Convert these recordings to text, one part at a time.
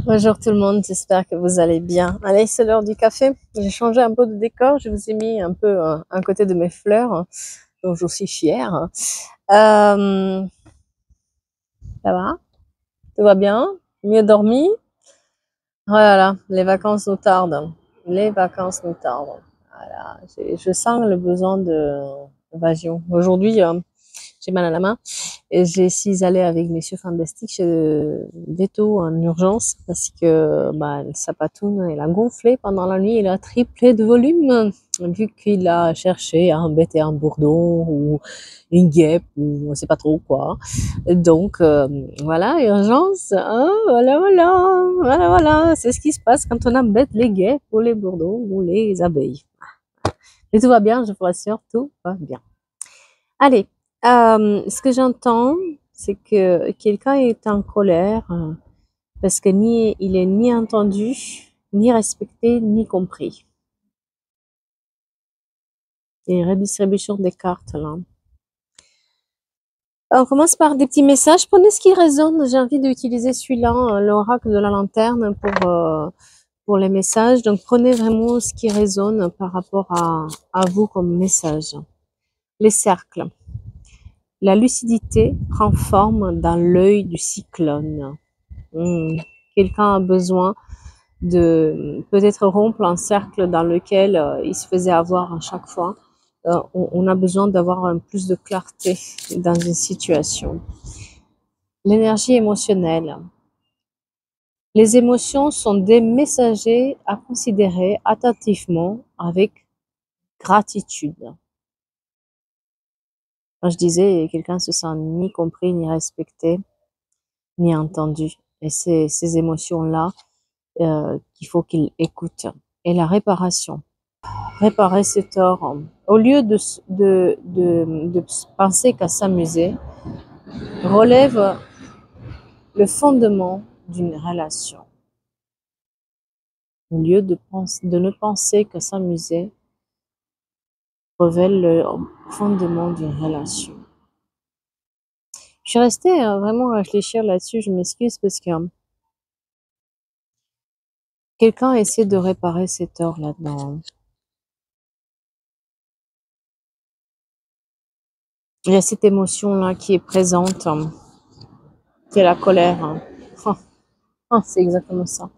Bonjour tout le monde, j'espère que vous allez bien. Allez, c'est l'heure du café. J'ai changé un peu de décor, je vous ai mis un peu un côté de mes fleurs, dont je suis fière. Ça va? Tout va bien? Mieux dormi? Voilà, les vacances nous tardent. Les vacances nous tardent. Voilà, je sens le besoin d'évasion. Aujourd'hui, j'ai mal à la main. Et j'ai suis allée avec Messieurs Fantastiques chez Veto en urgence parce que sa patoune, elle a gonflé pendant la nuit, elle a triplé de volume vu qu'il a cherché à embêter un bourdon ou une guêpe ou on sait pas trop quoi. Donc voilà, urgence, hein, voilà, c'est ce qui se passe quand on embête les guêpes ou les bourdons ou les abeilles. Et tout va bien, je vous rassure, tout va bien. Allez, ce que j'entends, c'est que quelqu'un est en colère parce que il est ni entendu, ni respecté, ni compris. Il y a une redistribution des cartes là. On commence par des petits messages. Prenez ce qui résonne. J'ai envie d'utiliser celui-là, l'oracle de la lanterne, pour les messages. Donc prenez vraiment ce qui résonne par rapport à vous comme message. Les cercles. La lucidité prend forme dans l'œil du cyclone. Quelqu'un a besoin de peut-être rompre un cercle dans lequel il se faisait avoir à chaque fois. On a besoin d'avoir plus de clarté dans une situation. L'énergie émotionnelle. Les émotions sont des messagers à considérer attentivement avec gratitude. Quand je disais, quelqu'un se sent ni compris, ni respecté, ni entendu. Et c'est ces émotions-là qu'il faut qu'il écoute. Et la réparation. Réparer ses torts. Au lieu de penser qu'à s'amuser, relève le fondement d'une relation. Au lieu de ne penser qu'à s'amuser, révèle le fondement d'une relation. Je suis restée vraiment à réfléchir là-dessus, je m'excuse parce que quelqu'un essaie de réparer ses torts là-dedans. Il y a cette émotion-là qui est présente, qui est la colère. C'est exactement ça.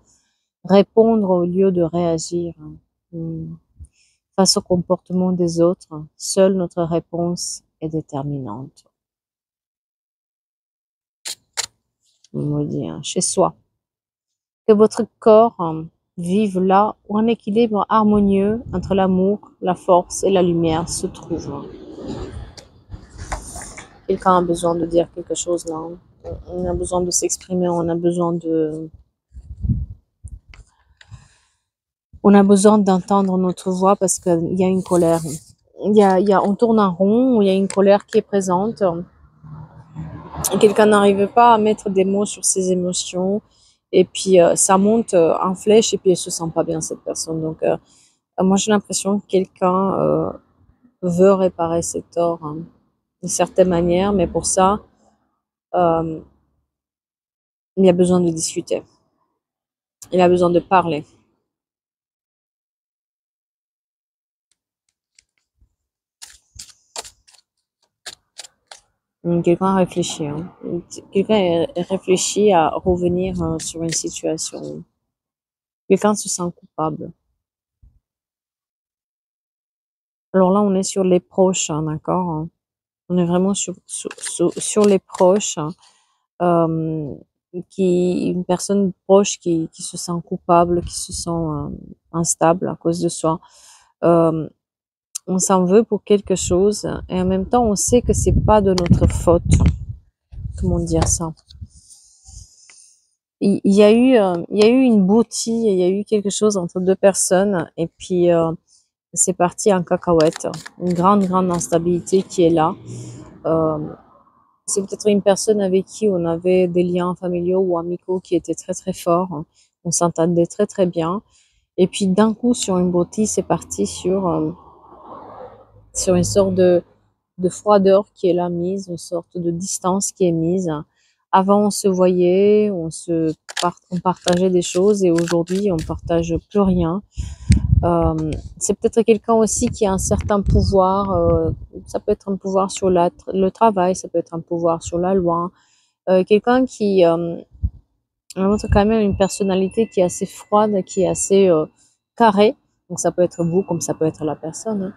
Répondre au lieu de réagir. Face au comportement des autres, seule notre réponse est déterminante. On me dit, chez soi. Que votre corps vive là où un équilibre harmonieux entre l'amour, la force et la lumière se trouve. Quelqu'un a besoin de dire quelque chose là. On a besoin de s'exprimer, on a besoin d'entendre notre voix parce qu'il y a une colère. On tourne en rond, il y a une colère qui est présente. Et quelqu'un n'arrive pas à mettre des mots sur ses émotions. Et puis, ça monte en flèche et puis elle se sent pas bien, cette personne. Donc, moi, j'ai l'impression que quelqu'un veut réparer ses torts d'une certaine manière, mais pour ça, euh, il y a besoin de discuter. Il a besoin de parler. Quelqu'un réfléchit. Quelqu'un réfléchit à revenir sur une situation. Quelqu'un se sent coupable. Alors là, on est sur les proches, d'accord? On est vraiment sur les proches. Une personne proche qui se sent coupable, qui se sent instable à cause de soi. On s'en veut pour quelque chose et en même temps on sait que c'est pas de notre faute. Comment dire ça? Il y a eu une boutie, il y a eu quelque chose entre deux personnes et puis c'est parti en cacahuète. Une grande instabilité qui est là. Euh, c'est peut-être une personne avec qui on avait des liens familiaux ou amicaux qui étaient très forts. On s'entendait très bien. Et puis d'un coup, sur une broutille, c'est parti sur une sorte de froideur qui est là mise, une sorte de distance qui est mise, Avant, on se voyait, on partageait des choses et aujourd'hui, on partage plus rien. C'est peut-être quelqu'un aussi qui a un certain pouvoir. Ça peut être un pouvoir sur le travail, ça peut être un pouvoir sur la loi. Quelqu'un qui montre quand même une personnalité qui est assez froide, qui est assez carrée. Donc ça peut être vous comme ça peut être la personne. Hein.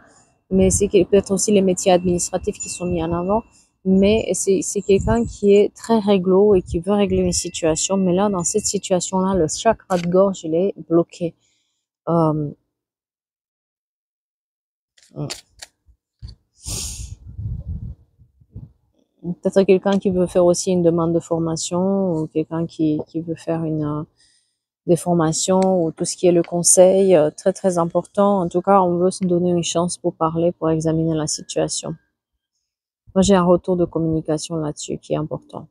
Mais c'est peut-être aussi les métiers administratifs qui sont mis en avant. Mais c'est quelqu'un qui est très réglo et qui veut régler une situation. Mais là, dans cette situation-là, le chakra de gorge, il est bloqué. Euh, Peut-être quelqu'un qui veut faire aussi une demande de formation ou quelqu'un qui veut faire des formations ou tout ce qui est le conseil, très très important. En tout cas, on veut se donner une chance pour parler, pour examiner la situation. Moi, j'ai un retour de communication là-dessus qui est important.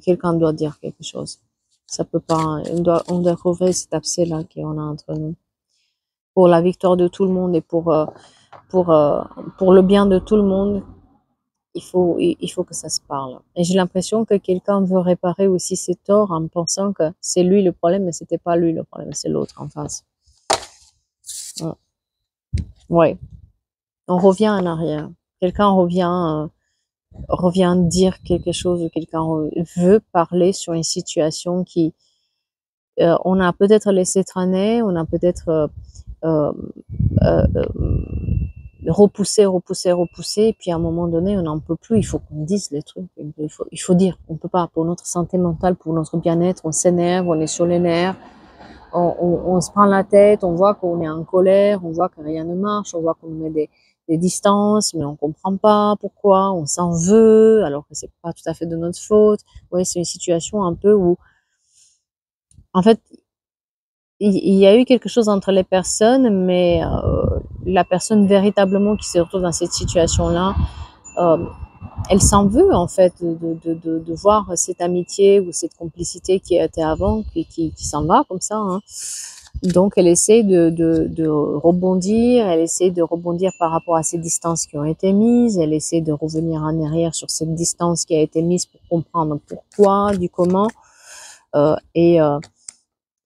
Quelqu'un doit dire quelque chose. Ça peut pas, on doit couvrir cet abcès-là qu'on a entre nous. Pour la victoire de tout le monde et pour le bien de tout le monde, il faut que ça se parle. Et j'ai l'impression que quelqu'un veut réparer aussi ses torts en pensant que c'est lui le problème, mais c'était pas lui le problème, c'est l'autre en face. Ouais. On revient en arrière. Quelqu'un revient dire quelque chose, ou quelqu'un veut parler sur une situation qui, on a peut-être laissé traîner, on a peut-être euh, euh, repousser, et puis à un moment donné, on n'en peut plus, il faut qu'on dise les trucs, il faut dire, on peut pas, pour notre santé mentale, pour notre bien-être, on s'énerve, on est sur les nerfs, on se prend la tête, on voit qu'on est en colère, on voit que rien ne marche, on voit qu'on met des distances, mais on comprend pas pourquoi, on s'en veut, alors que c'est pas tout à fait de notre faute. Ouais, c'est une situation un peu où, en fait, il y a eu quelque chose entre les personnes, mais la personne véritablement qui se retrouve dans cette situation-là, euh, elle s'en veut en fait de voir cette amitié ou cette complicité qui était avant, qui s'en va comme ça. Hein. Donc elle essaie de rebondir, elle essaie de rebondir par rapport à ces distances qui ont été mises, elle essaie de revenir en arrière sur cette distance qui a été mise pour comprendre pourquoi, du comment. Et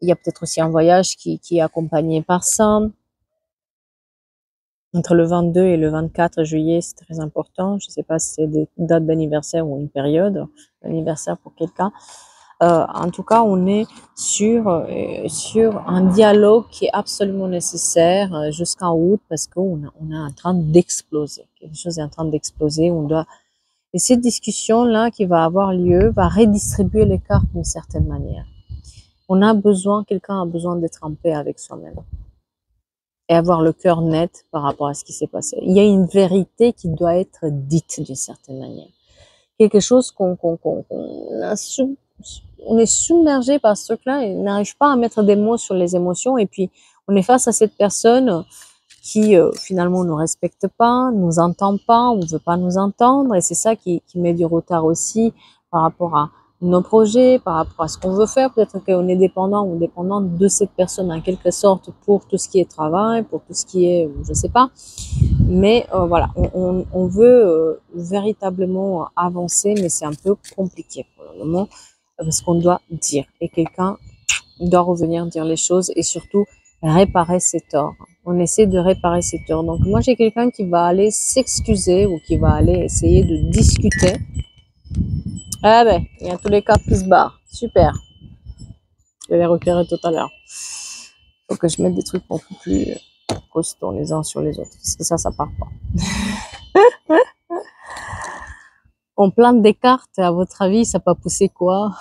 il y a peut-être aussi un voyage qui est accompagné par ça. Entre le 22 et le 24 juillet, c'est très important. Je ne sais pas si c'est des dates d'anniversaire ou une période d'anniversaire pour quelqu'un. En tout cas, on est sur un dialogue qui est absolument nécessaire jusqu'en août parce qu'on est en train d'exploser. Quelque chose est en train d'exploser. On doit. Et cette discussion-là qui va avoir lieu va redistribuer les cartes d'une certaine manière. Quelqu'un a besoin d'être en paix avec soi-même et avoir le cœur net par rapport à ce qui s'est passé. Il y a une vérité qui doit être dite d'une certaine manière. Quelque chose on est submergé par ce truc-là et n'arrive pas à mettre des mots sur les émotions et puis on est face à cette personne qui finalement ne respecte pas, nous entend pas, on ne veut pas nous entendre et c'est ça qui met du retard aussi par rapport à nos projets, par rapport à ce qu'on veut faire. Peut-être qu'on est dépendant ou dépendante de cette personne en quelque sorte pour tout ce qui est travail, pour tout ce qui est, je sais pas. Mais voilà, on veut véritablement avancer, mais c'est un peu compliqué pour le moment parce qu'on doit dire et quelqu'un doit revenir dire les choses et surtout réparer ses torts. On essaie de réparer ses torts. Donc moi j'ai quelqu'un qui va aller s'excuser ou qui va aller essayer de discuter. Ah ben, il y a tous les cartes qui se barrent. Super. Je vais les repérer tout à l'heure. Faut que je mette des trucs beaucoup plus costauds les uns sur les autres. Parce que ça part pas. On plante des cartes, à votre avis, ça peut pousser quoi?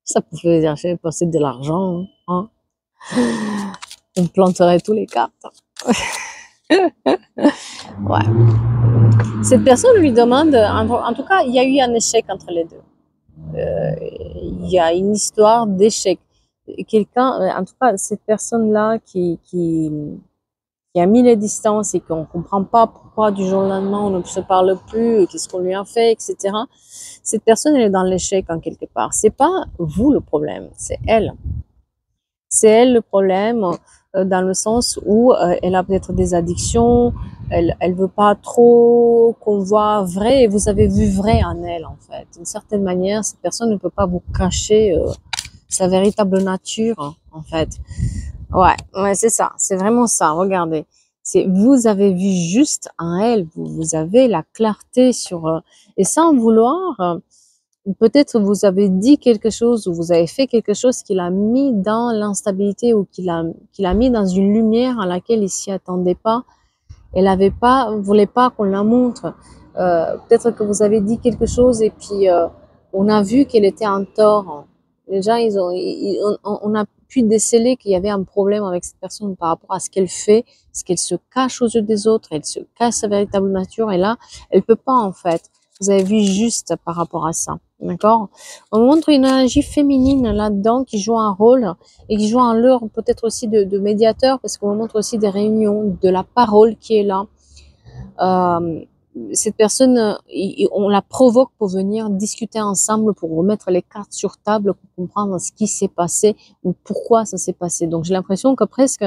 Ça peut dire, passer de l'argent. Hein? On planterait tous les cartes. Ouais. Cette personne lui demande, en tout cas, il y a eu un échec entre les deux. Il y a une histoire d'échec. Quelqu'un, en tout cas, cette personne-là qui a mis les distances et qu'on ne comprend pas pourquoi du jour au lendemain on ne se parle plus, qu'est-ce qu'on lui a fait, etc. Cette personne, elle est dans l'échec en quelque part. C'est pas vous le problème, c'est elle. C'est elle le problème. dans le sens où elle a peut-être des addictions, elle veut pas trop qu'on voit vrai, et vous avez vu vrai en elle, en fait. D'une certaine manière, cette personne ne peut pas vous cacher sa véritable nature, hein, en fait. Ouais, c'est ça. C'est vraiment ça. Regardez. C'est, vous avez vu juste en elle. Vous avez la clarté sur, et sans vouloir, peut-être vous avez dit quelque chose ou vous avez fait quelque chose qui l'a mis dans l'instabilité ou qui l'a mis dans une lumière à laquelle il s'y attendait pas. Elle avait pas, voulait pas qu'on la montre. Peut-être que vous avez dit quelque chose et puis on a vu qu'elle était en tort. Les gens, on a pu déceler qu'il y avait un problème avec cette personne par rapport à ce qu'elle fait, ce qu'elle se cache aux yeux des autres, elle se cache sa véritable nature et là, elle peut pas en fait. Vous avez vu juste par rapport à ça, d'accord? On montre une énergie féminine là-dedans qui joue un rôle et qui joue un rôle peut-être aussi de médiateur parce qu'on montre aussi des réunions, de la parole qui est là. Euh, cette personne, on la provoque pour venir discuter ensemble, pour remettre les cartes sur table, pour comprendre ce qui s'est passé ou pourquoi ça s'est passé. Donc j'ai l'impression que presque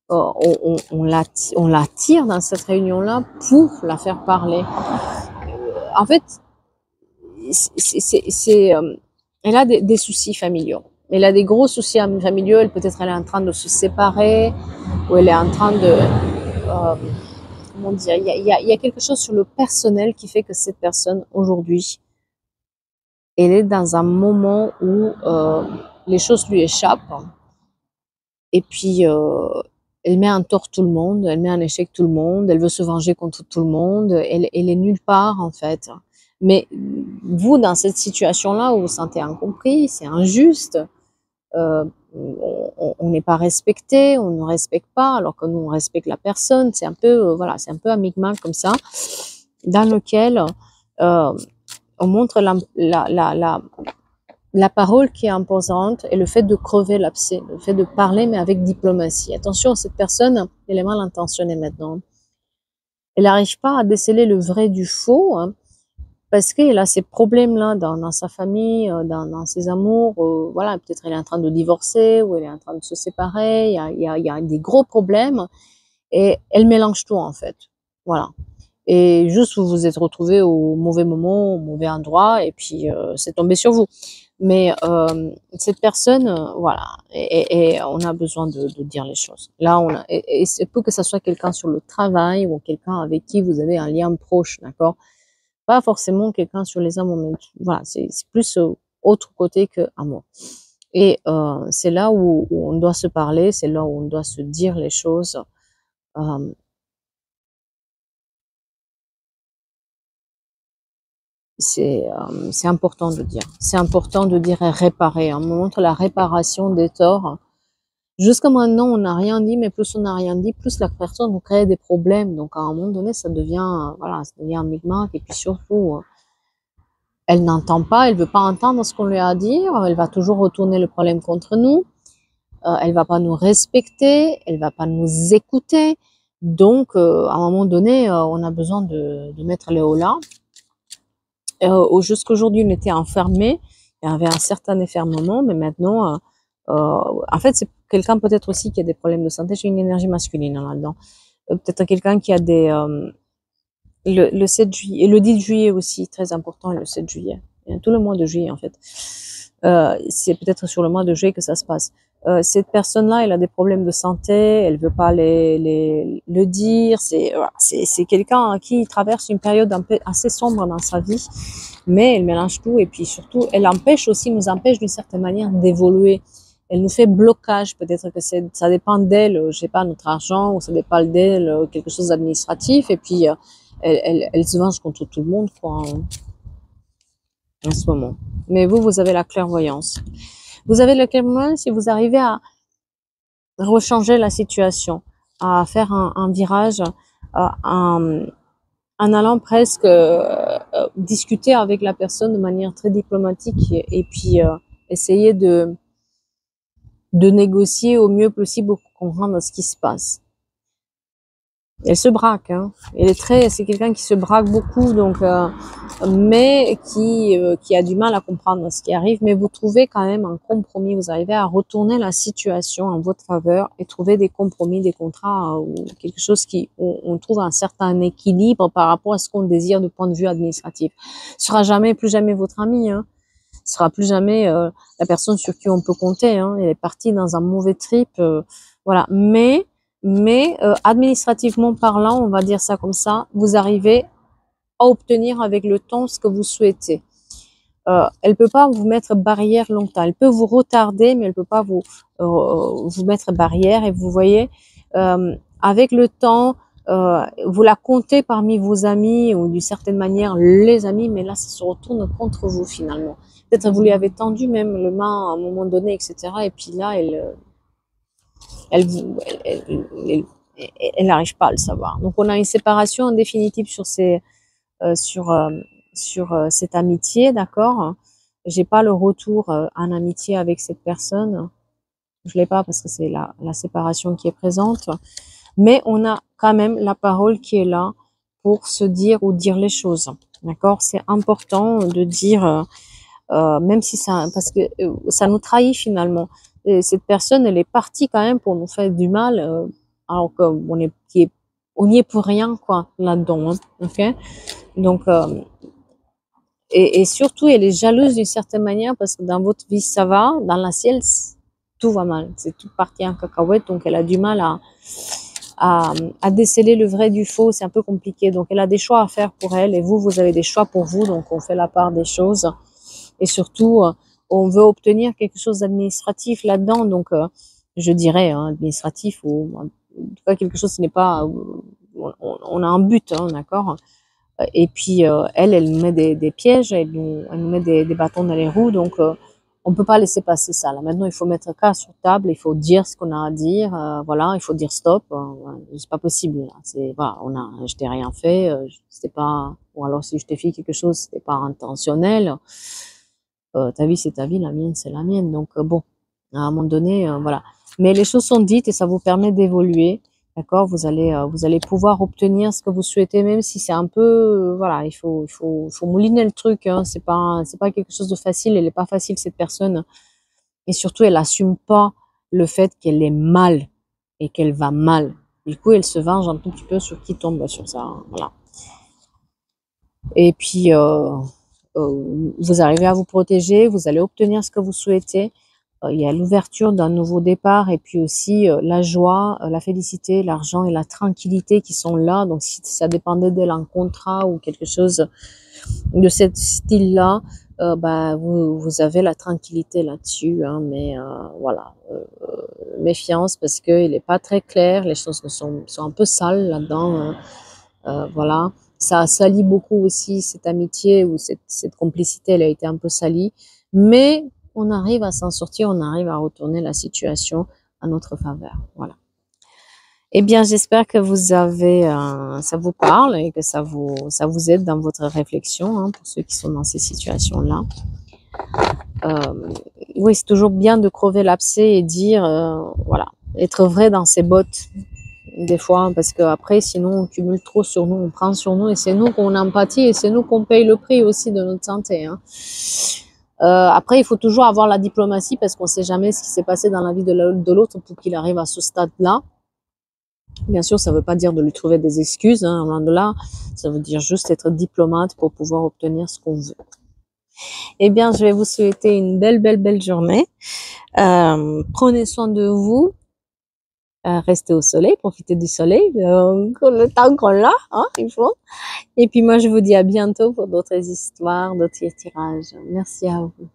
on l'attire dans cette réunion-là pour la faire parler. En fait, elle a des soucis familiaux. Elle a des gros soucis familiaux. Peut-être elle est en train de se séparer ou elle est en train de comment dire, il y a quelque chose sur le personnel qui fait que cette personne, aujourd'hui, elle est dans un moment où les choses lui échappent et puis elle met en tort tout le monde, elle met en échec tout le monde, elle veut se venger contre tout le monde, elle est nulle part en fait. Mais vous, dans cette situation-là où vous vous sentez incompris, c'est injuste, euh, on n'est pas respecté, on ne respecte pas, alors que nous on respecte la personne. C'est un peu, voilà, c'est un peu un micmac comme ça, dans lequel on montre la parole qui est imposante et le fait de crever l'abcès, le fait de parler mais avec diplomatie. Attention, cette personne, elle est mal intentionnée maintenant. Elle n'arrive pas à déceler le vrai du faux. Hein, parce qu'elle a ces problèmes-là dans sa famille, dans ses amours. Voilà, peut-être elle est en train de divorcer ou elle est en train de se séparer. Il y a des gros problèmes et elle mélange tout en fait. Voilà. Et juste vous vous êtes retrouvé au mauvais moment, au mauvais endroit et puis c'est tombé sur vous. Mais cette personne, voilà, et on a besoin de dire les choses. Là, et c'est peu que ça soit quelqu'un sur le travail ou quelqu'un avec qui vous avez un lien proche, d'accord? Pas forcément quelqu'un sur les amours, mais voilà, c'est plus autre côté que amour. Et c'est là où on doit se parler, c'est là où on doit se dire les choses. Euh, c'est important de dire. C'est important de dire et réparer. On montre la réparation des torts. Jusqu'à maintenant, on n'a rien dit, mais plus on n'a rien dit, plus la personne nous crée des problèmes. Donc à un moment donné, ça devient, voilà, ça devient un micmac. Et puis surtout, elle n'entend pas, elle veut pas entendre ce qu'on lui a à dire, elle va toujours retourner le problème contre nous, elle va pas nous respecter, elle va pas nous écouter. Donc, à un moment donné, on a besoin de mettre les hauts là. Jusqu'aujourd'hui, on était enfermés, il y avait un certain enfermement, mais maintenant, en fait, c'est quelqu'un peut-être aussi qui a des problèmes de santé. J'ai une énergie masculine là-dedans. Peut-être quelqu'un qui a des le 7 juillet, et le 10 juillet aussi, très important, le 7 juillet. Et tout le mois de juillet, en fait. C'est peut-être sur le mois de juillet que ça se passe. Cette personne-là, elle a des problèmes de santé, elle veut pas le dire. C'est quelqu'un qui traverse une période un peu assez sombre dans sa vie, mais elle mélange tout et puis surtout, elle empêche aussi, nous empêche d'une certaine manière d'évoluer. Elle nous fait blocage. Peut-être que ça dépend d'elle, je sais pas, notre argent, ou ça dépend d'elle, quelque chose d'administratif. Et puis, elle se venge contre tout le monde, quoi, en ce moment. Mais vous avez la clairvoyance. Vous avez la clairvoyance si vous arrivez à rechanger la situation, à faire un virage, en allant presque discuter avec la personne de manière très diplomatique et puis essayer de négocier au mieux possible pour comprendre ce qui se passe. Elle se braque, hein. C'est quelqu'un qui se braque beaucoup, donc, mais qui a du mal à comprendre ce qui arrive. Mais vous trouvez quand même un compromis. Vous arrivez à retourner la situation en votre faveur et trouver des compromis, des contrats ou quelque chose où on trouve un certain équilibre par rapport à ce qu'on désire du point de vue administratif. Ce sera jamais, plus jamais votre ami, hein. Ce sera plus jamais la personne sur qui on peut compter, hein. Elle est partie dans un mauvais trip, voilà. Mais administrativement parlant, on va dire ça comme ça, vous arrivez à obtenir avec le temps ce que vous souhaitez. Elle peut pas vous mettre barrière longtemps. Elle peut vous retarder, mais elle peut pas vous mettre barrière. Et vous voyez, avec le temps, vous la comptez parmi vos amis ou d'une certaine manière les amis, mais là, ça se retourne contre vous finalement. Peut-être vous lui avez tendu même le main à un moment donné, etc. Et puis là, elle n'arrive pas à le savoir. Donc on a une séparation en définitive sur cette amitié, d'accord. J'ai pas le retour en amitié avec cette personne. Je l'ai pas parce que c'est la séparation qui est présente. Mais on a quand même la parole qui est là pour se dire ou dire les choses, d'accord. C'est important de dire, même si ça, parce que ça nous trahit finalement. Et cette personne, elle est partie quand même pour nous faire du mal, alors qu'on on y est pour rien, quoi, là-dedans, hein, ok. Donc, et surtout, elle est jalouse d'une certaine manière parce que dans votre vie, ça va, dans la sienne, tout va mal. C'est tout parti en cacahuète, donc elle a du mal à déceler le vrai du faux. C'est un peu compliqué. Donc, elle a des choix à faire pour elle et vous avez des choix pour vous. Donc, on fait la part des choses. Et surtout, on veut obtenir quelque chose d'administratif là-dedans. Donc, je dirais hein, administratif ou en tout cas quelque chose qui n'est pas... on a un but, hein, d'accord. Et puis, elle nous met des pièges, elle nous met des bâtons dans les roues. Donc, on peut pas laisser passer ça. Là, maintenant, il faut mettre cas sur table, il faut dire ce qu'on a à dire. Voilà, il faut dire stop. C'est pas possible. Là. Voilà, je t'ai rien fait. C'était pas... Ou alors, si je t'ai fait quelque chose, c'était pas intentionnel. Ta vie, c'est ta vie, la mienne, c'est la mienne. Donc, bon, à un moment donné, voilà. Mais les choses sont dites et ça vous permet d'évoluer. D'accord, vous allez pouvoir obtenir ce que vous souhaitez, même si c'est un peu, voilà, il faut mouliner le truc. Hein, c'est pas quelque chose de facile. Elle est pas facile cette personne, et surtout elle assume pas le fait qu'elle est mal et qu'elle va mal. Du coup, elle se venge un tout petit peu sur qui tombe sur ça. Hein, voilà. Et puis vous arrivez à vous protéger, vous allez obtenir ce que vous souhaitez. Il y a l'ouverture d'un nouveau départ et puis aussi la joie, la félicité, l'argent et la tranquillité qui sont là. Donc, si ça dépendait d'elle un contrat ou quelque chose de ce style-là, vous avez la tranquillité là-dessus. Hein, mais voilà, méfiance parce qu'il n'est pas très clair. Les choses sont un peu sales là-dedans. Hein, voilà. Ça a sali beaucoup aussi cette amitié ou cette complicité, elle a été un peu salie. Mais on arrive à s'en sortir, on arrive à retourner la situation à notre faveur. Voilà. Eh bien, j'espère que ça vous parle et que ça vous aide dans votre réflexion, hein, pour ceux qui sont dans ces situations-là. Oui, c'est toujours bien de crever l'abcès et dire, voilà, être vrai dans ses bottes des fois, parce que après, sinon, on cumule trop sur nous, on prend sur nous et c'est nous qu'on empathie et c'est nous qu'on paye le prix aussi de notre santé. Hein. Après, il faut toujours avoir la diplomatie parce qu'on ne sait jamais ce qui s'est passé dans la vie de l'autre pour qu'il arrive à ce stade-là. Bien sûr, ça ne veut pas dire de lui trouver des excuses, hein, loin de là. Ça veut dire juste être diplomate pour pouvoir obtenir ce qu'on veut. Eh bien, je vais vous souhaiter une belle journée. Prenez soin de vous. Restez au soleil, profitez du soleil. Le temps qu'on l'a, hein, il faut. Et puis moi, je vous dis à bientôt pour d'autres histoires, d'autres tirages. Merci à vous.